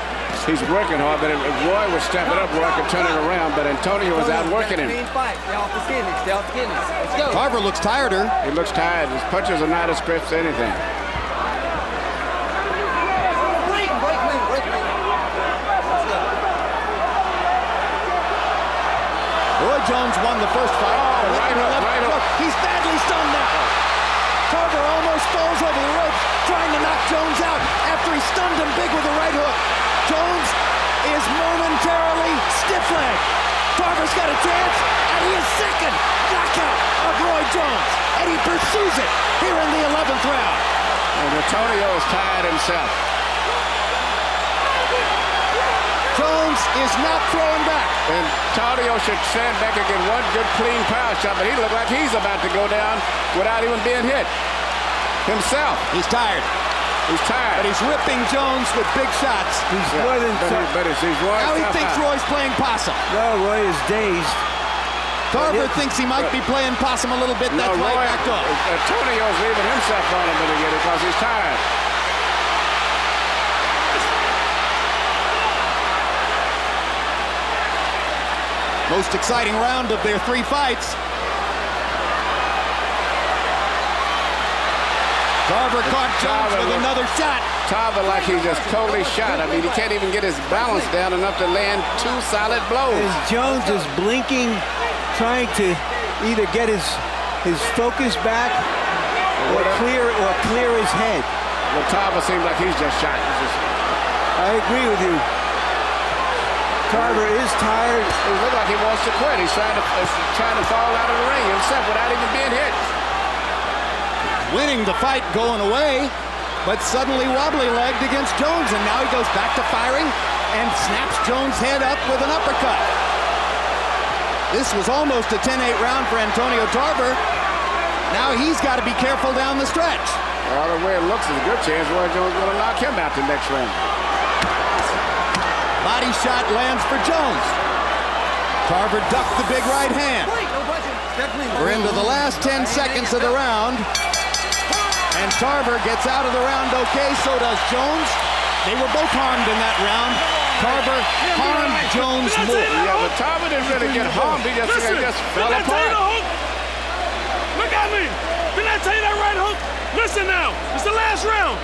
He's working hard, but if Roy would step it up, Roy could turn it around, but Antonio was outworking him. Fight. Stay off the kidneys. Stay off the kidneys. Let's go. Tarver looks tireder. He looks tired. His punches are not as crisp as anything. Roy Jones won the first fight. Right hook. He's badly stunned now. Tarver almost falls over the ropes, trying to knock Jones out after he stunned him big with a right hook. Jones is momentarily stiff-legged. Tarver's got a chance, and he is second knockout of Roy Jones, and he pursues it here in the 11th round. And Antonio is tired himself. Jones is not throwing back. And Antonio should stand back and get one good clean power shot, but he looked like he's about to go down without even being hit himself. He's tired. He's tired. But he's ripping Jones with big shots. He's more than Now he thinks Roy's playing possum. No, Roy is dazed. Tarver thinks he might be playing possum a little bit. That's why he backed off. Antonio's leaving himself on him again because he's tired. Most exciting round of their 3 fights. Tarver caught Jones with another shot. Tarver like he's just totally shot. I mean, he can't even get his balance down enough to land 2 solid blows. As Jones is blinking, trying to either get his focus back or clear his head. Well, Tarver seems like he's just shot. I agree with you. Tarver is tired. He looks like he wants to quit. He's trying to fall out of the ring himself without even being hit. Winning the fight going away, but suddenly wobbly-legged against Jones, and now he goes back to firing and snaps Jones' head up with an uppercut. This was almost a 10-8 round for Antonio Tarver. Now he's got to be careful down the stretch. Well, the way it looks, there's a good chance Roy Jones is going to knock him out the next round. Body shot lands for Jones. Tarver ducked the big right hand. We're into the last 10 seconds of the round. And Tarver gets out of the round okay, so does Jones. They were both harmed in that round. Tarver harmed Jones more. Yeah, but Tarver didn't really get harmed. He just fell apart. Look at me. Didn't I tell you that right hook? Listen now. It's the last round.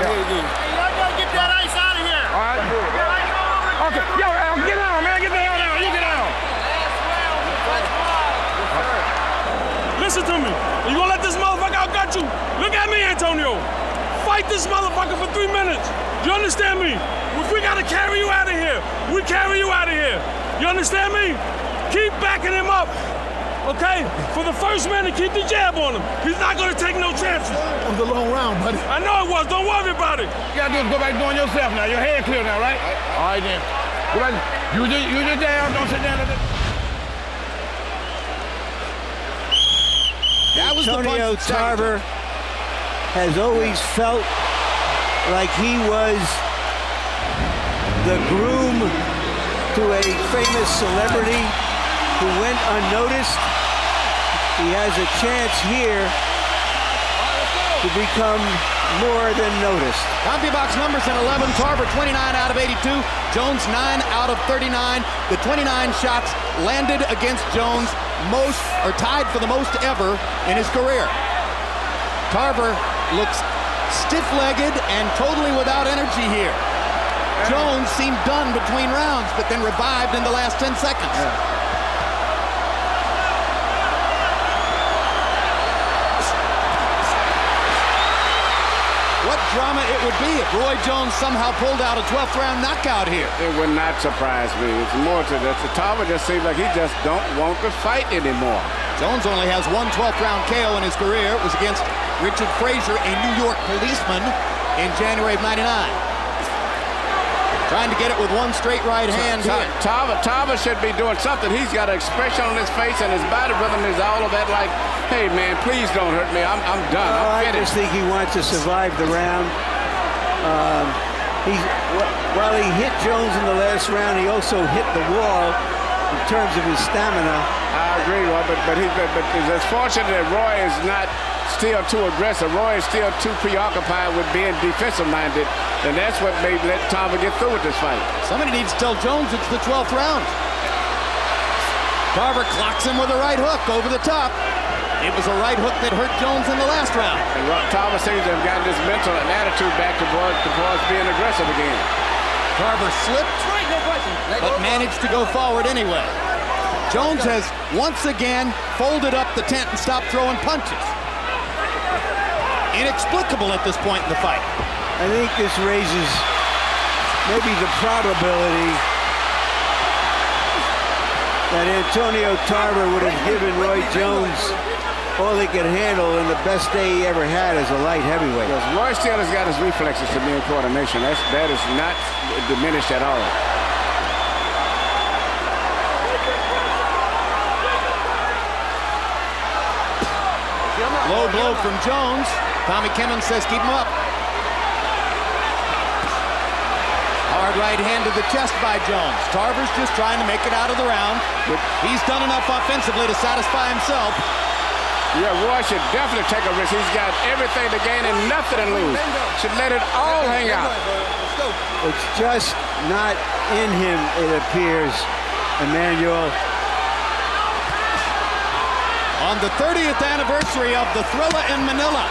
Hey, y'all gotta get that ice out of here. All right. Okay, yo, get down, man. Get down now. You get down. Listen to me. You gonna let this motherfucker outgut you? Look at me, Antonio. Fight this motherfucker for 3 minutes. You understand me? If we gotta carry you out of here, we carry you out of here. You understand me? Keep backing him up. Okay? For the first minute, keep the jab on him. He's not gonna take no chances. It was a long round, buddy. I know it was. Don't worry about it. You gotta do is go back doing yourself now. Your head clear now, right? All right, then. Go back. Use your jab. Don't sit down. That was Antonio Tarver has always felt like he was the groom to a famous celebrity who went unnoticed. He has a chance here to become more than noticed. CompuBox numbers in 11. Tarver 29 out of 82. Jones 9 out of 39. The 29 shots landed against Jones, most or tied for the most ever in his career. Tarver looks stiff-legged and totally without energy here. Jones seemed done between rounds, but then revived in the last 10 seconds. What drama it would be if Roy Jones somehow pulled out a 12th round knockout here. It would not surprise me. It's more to this. Tarver just seems like he just don't want to fight anymore. Jones only has one 12th round KO in his career. It was against Richard Frazier, a New York policeman, in January of '99. Trying to get it with one straight right hand here. Tarver should be doing something. He's got an expression on his face, and his body rhythm is all of that like, hey, man, please don't hurt me. I'm done. I'm I just think he wants to survive the round. While he hit Jones in the last round, he also hit the wall in terms of his stamina. I agree, Roy, but it's fortunate that Roy is not still too aggressive. Roy is still too preoccupied with being defensive-minded, and that's what may let Tarver get through with this fight. Somebody needs to tell Jones it's the 12th round. Tarver clocks him with a right hook over the top. It was a right hook that hurt Jones in the last round. And Tarver seems to have gotten his mental and attitude back towards being aggressive again. Tarver slipped, but managed to go forward anyway. Jones has once again folded up the tent and stopped throwing punches. Inexplicable at this point in the fight. I think this raises maybe the probability that Antonio Tarver would have given Roy Jones all he could handle in the best day he ever had as a light heavyweight. Because Roy still has got his reflexes to be in coordination. That is not diminished at all. Low blow from Jones. Tommy Kimmons says keep him up. Hard right hand to the chest by Jones. Tarver's just trying to make it out of the round. He's done enough offensively to satisfy himself. Yeah, Roy should definitely take a risk. He's got everything to gain and nothing to lose. Should let it all hang out. It's just not in him, it appears, Emmanuel. On the 30th anniversary of the Thrilla in Manila,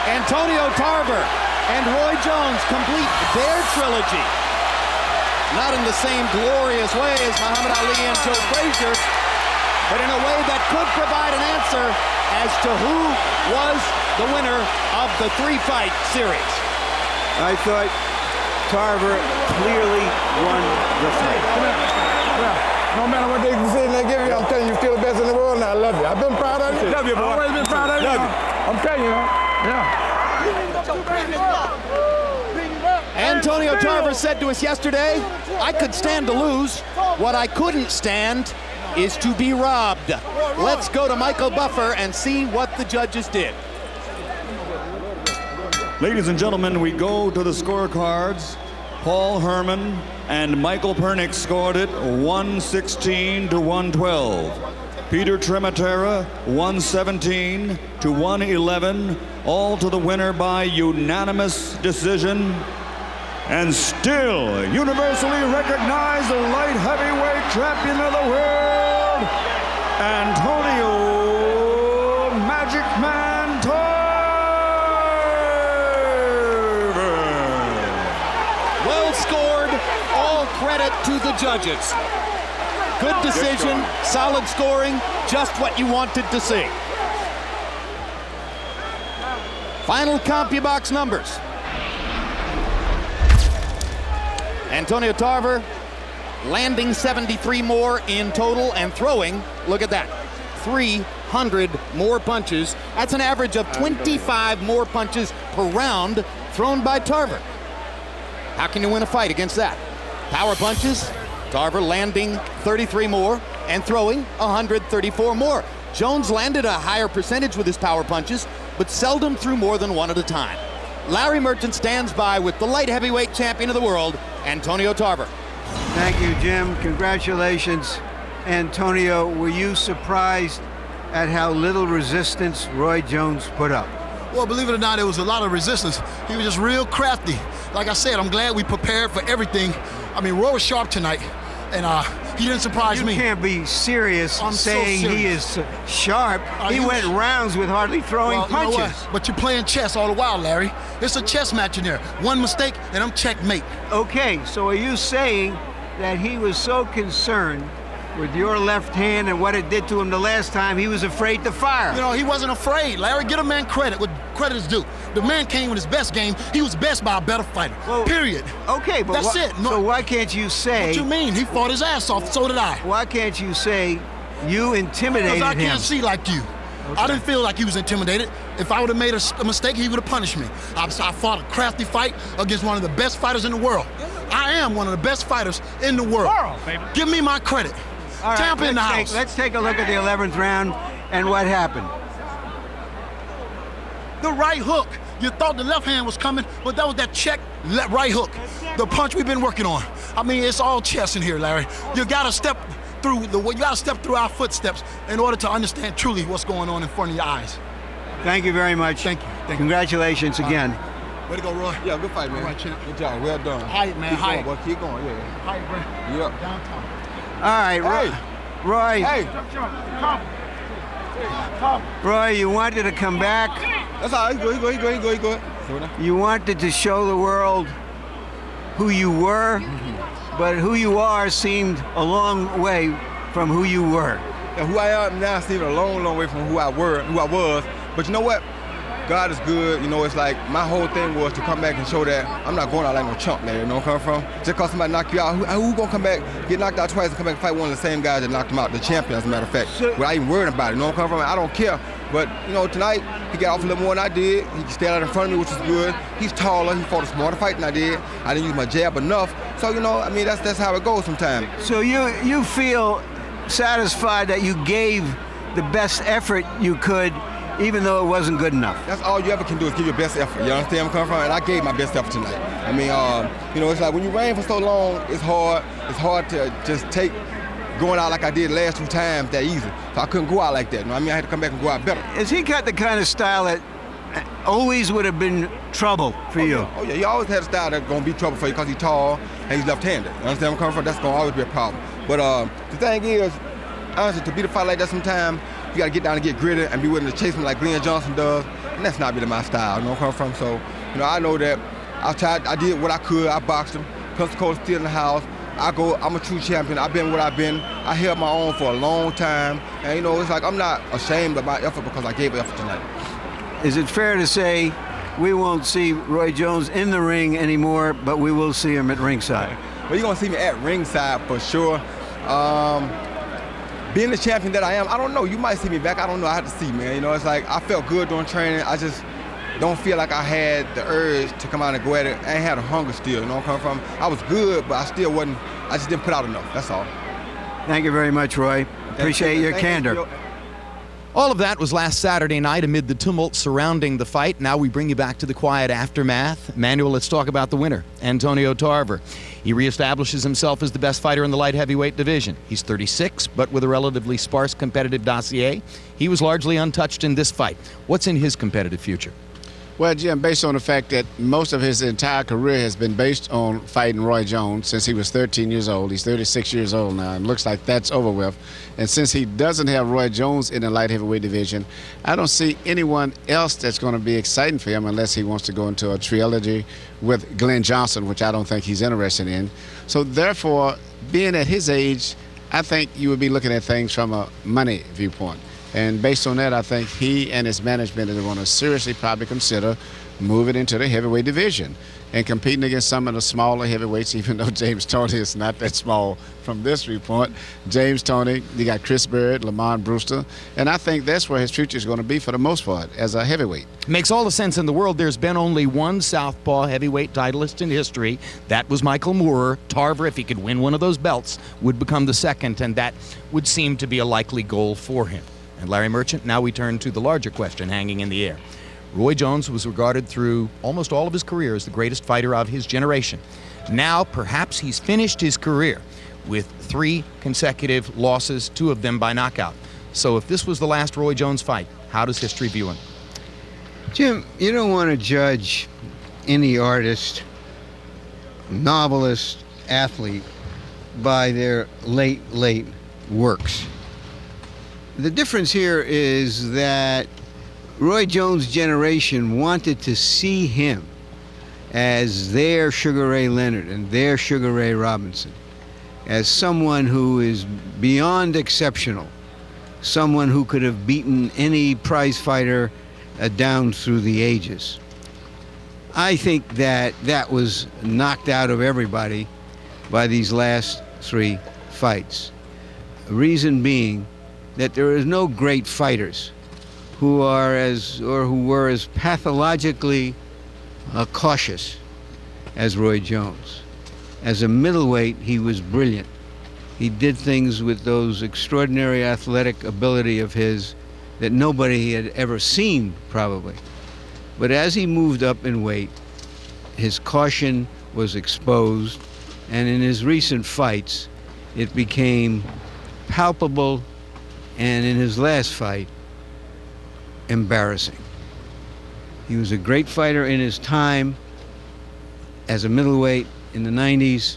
Antonio Tarver and Roy Jones complete their trilogy. Not in the same glorious way as Muhammad Ali and Joe Frazier, but in a way that could provide an answer as to who was the winner of the three-fight series. I thought Tarver clearly won the fight. No matter what they decision they give you, I'm telling you, you're still the best in the world, and I love you. I've been proud of you. Love you, boy. I've always been proud of you. Love you. I'm telling you, yeah. Antonio Tarver said to us yesterday, I could stand to lose. What I couldn't stand is to be robbed. Let's go to Michael Buffer and see what the judges did. Ladies and gentlemen, we go to the scorecards. Paul Herman and Michael Pernick scored it 116 to 112. Peter Trematera 117 to 111, all to the winner by unanimous decision. And still universally recognized the light heavyweight champion of the world, Antonio Magic Man Tarver. Well scored, all credit to the judges. Good decision, solid scoring, just what you wanted to see. Final CompuBox numbers. Antonio Tarver landing 73 more in total and throwing, look at that, 300 more punches. That's an average of 25 more punches per round thrown by Tarver. How can you win a fight against that? Power punches, Tarver landing 33 more and throwing 134 more. Jones landed a higher percentage with his power punches, but seldom threw more than one at a time. Larry Merchant stands by with the light heavyweight champion of the world, Antonio Tarver. Thank you, Jim. Congratulations. Antonio, were you surprised at how little resistance Roy Jones put up? Well, believe it or not, it was a lot of resistance. He was just real crafty. Like I said, I'm glad we prepared for everything. I mean, Roy was sharp tonight, and he didn't surprise me. You can't be serious saying he is sharp. He went rounds with hardly throwing punches. You know what? But you're playing chess all the while, Larry. It's a chess match in there. One mistake, and I'm checkmate. Okay, so are you saying that he was so concerned with your left hand and what it did to him the last time, he was afraid to fire? You know, he wasn't afraid. Larry, get a man credit. What credit is due. The man came with his best game. He was best by a better fighter. Well, period. Okay, but that's it. No, so why can't you say... What you mean? He fought his ass off. So did I. Why can't you say you intimidated him? Because I can't see like you. Okay. I didn't feel like he was intimidated. If I would have made a mistake, he would have punished me. I fought a crafty fight against one of the best fighters in the world. I am one of the best fighters in the world. Give me my credit. All right, Champ in the house. Let's take a look at the 11th round and what happened. The right hook. You thought the left hand was coming, but that was that check right hook. The punch we've been working on. I mean, it's all chess in here, Larry. You gotta step through our footsteps in order to understand truly what's going on in front of your eyes. Thank you very much. Thank you. Congratulations again. Way to go, Roy. Yeah, good fight, man. All right, champ. Good job. Well done. Hi, man. Hi. Keep going, boy. Keep going. Yeah. Hi, bro. Yep. Downtown. All right, Roy. Hey. Roy, you wanted to come back. That's all right. Go ahead. You wanted to show the world who you were, but who you are seemed a long way from who you were. And who I am now seems a long, long way from who I was. But you know what? God is good. You know, it's like my whole thing was to come back and show that I'm not going out like no chump, man. You know where I'm coming from? Just because somebody knock you out, who gonna come back, get knocked out twice and come back and fight one of the same guys that knocked him out, the champion, as a matter of fact. Without even worrying about it. You know where I'm coming from? I don't care. But, you know, tonight, he got off a little more than I did. He stayed out in front of me, which was good. He's taller. He fought a smarter fight than I did. I didn't use my jab enough. So, you know, I mean, that's how it goes sometimes. So you feel satisfied that you gave the best effort you could even though it wasn't good enough. That's all you ever can do is give your best effort. You understand where I'm coming from? And I gave my best effort tonight. I mean, you know, it's like when you reign for so long, it's hard. It's hard to just take going out like I did the last 2 times that easy. So I couldn't go out like that. You know what I mean? I had to come back and go out better. Is he got the kind of style that always would have been trouble for you? Yeah. Oh, yeah. He always had a style that's going to be trouble for you because he's tall and he's left-handed. You understand where I'm coming from? That's going to always be a problem. But the thing is, honestly, to beat a fight like that sometimes, you got to get down and get gritty and be willing to chase him like Glenn Johnson does. And that's not really my style, you know where I'm coming from? So, you know, I know that I did what I could. I boxed him. Pensacola still in the house. I'm a true champion. I've been what I've been. I held my own for a long time. And, you know, it's like I'm not ashamed of my effort because I gave effort tonight. Is it fair to say we won't see Roy Jones in the ring anymore, but we will see him at ringside? Well, you're going to see me at ringside for sure. Being the champion that I am, I don't know. You might see me back. I don't know. I have to see, man. You know, it's like I felt good during training. I just don't feel like I had the urge to come out and go at it. I ain't had a hunger still, you know where I'm coming from? I was good, but I just didn't put out enough. That's all. Thank you very much, Roy. Appreciate your candor. All of that was last Saturday night amid the tumult surrounding the fight. Now we bring you back to the quiet aftermath. Manuel, let's talk about the winner, Antonio Tarver. He reestablishes himself as the best fighter in the light heavyweight division. He's 36, but with a relatively sparse competitive dossier. He was largely untouched in this fight. What's in his competitive future? Well, Jim, based on the fact that most of his entire career has been based on fighting Roy Jones since he was 13 years old. He's 36 years old now, and looks like that's over with. And since he doesn't have Roy Jones in the light heavyweight division, I don't see anyone else that's going to be exciting for him unless he wants to go into a trilogy with Glenn Johnson, which I don't think he's interested in. So therefore, being at his age, I think you would be looking at things from a money viewpoint. And based on that, I think he and his management are going to seriously probably consider moving into the heavyweight division and competing against some of the smaller heavyweights, even though James Toney is not that small from this viewpoint. James Toney, you got Chris Bird, Lamont Brewster, and I think that's where his future is going to be for the most part as a heavyweight. Makes all the sense in the world. There's been only one southpaw heavyweight titleist in history. That was Michael Moorer. Tarver, if he could win one of those belts, would become the second, and that would seem to be a likely goal for him. And Larry Merchant, now we turn to the larger question hanging in the air. Roy Jones was regarded through almost all of his career as the greatest fighter of his generation. Now, perhaps he's finished his career with 3 consecutive losses, 2 of them by knockout. So if this was the last Roy Jones fight, how does history view him? Jim, you don't want to judge any artist, novelist, athlete by their late works. The difference here is that Roy Jones' generation wanted to see him as their Sugar Ray Leonard and their Sugar Ray Robinson, as someone who is beyond exceptional, someone who could have beaten any prize fighter down through the ages. I think that was knocked out of everybody by these last 3 fights. The reason being that there is no great fighters who were as pathologically cautious as Roy Jones. As a middleweight, he was brilliant. He did things with those extraordinary athletic ability of his that nobody had ever seen, probably. But as he moved up in weight, his caution was exposed, and in his recent fights, it became palpable, and in his last fight, embarrassing. He was a great fighter in his time as a middleweight in the 90s,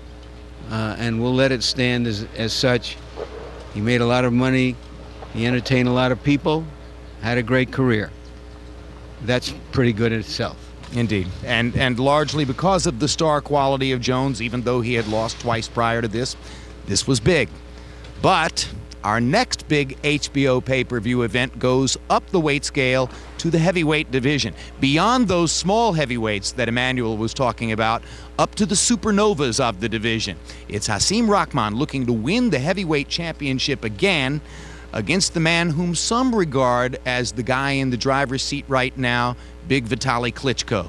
and we'll let it stand as such. He made a lot of money, he entertained a lot of people, had a great career. That's pretty good in itself. Indeed, and largely because of the star quality of Jones, even though he had lost twice prior to this was big. But our next big HBO pay-per-view event goes up the weight scale to the heavyweight division. Beyond those small heavyweights that Emmanuel was talking about, up to the supernovas of the division. It's Hasim Rahman looking to win the heavyweight championship again against the man whom some regard as the guy in the driver's seat right now, Big Vitaly Klitschko.